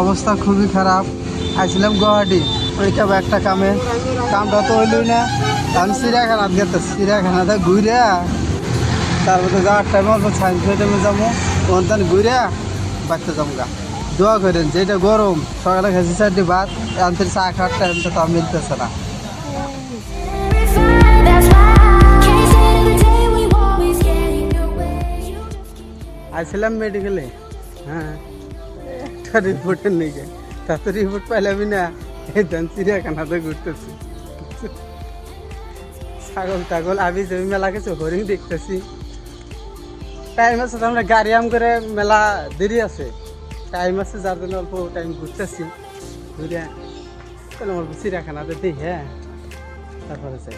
অবস্থা খুবই খারাপ। আইছিলাম গুয়াহাটি পরীক্ষা একটা কামটা তো হইলই না। আমি চিড়িয়াখানাত গেতেছি, চিড়িয়াখানাতে ঘুরে তারপরে যাওয়ার টাইম অল্প সায়েন্স টাইমে যাবো, ওখান ঘুরে বাড়তে যাবো গা। দোয়া করেন, যেটা গরম সকালে খেয়েছি 4টি ভাত, আনতে চা খাওয়ার টাইমটা তো মিলতেছে না। আইছিলাম মেডিকেলে, হ্যাঁ একটা রিপোর্টের নিকে, তাতে রিপোর্ট পাইলামই না। এই ধান চিড়িয়াখানাতে ঘুরতেছি, ছাগল টাগল আবি জমি মেলা কিছু হরিণ দেখতেছি। টাইম আছে, আমরা গাড়ি আম করে মেলা দেরি আছে, টাইম আছে যার জন্য অল্প টাইম ঘুরতেছি। ঘুরে অল্প চিড়িয়াখানাতে দেখি, হ্যাঁ তারপরে চাই।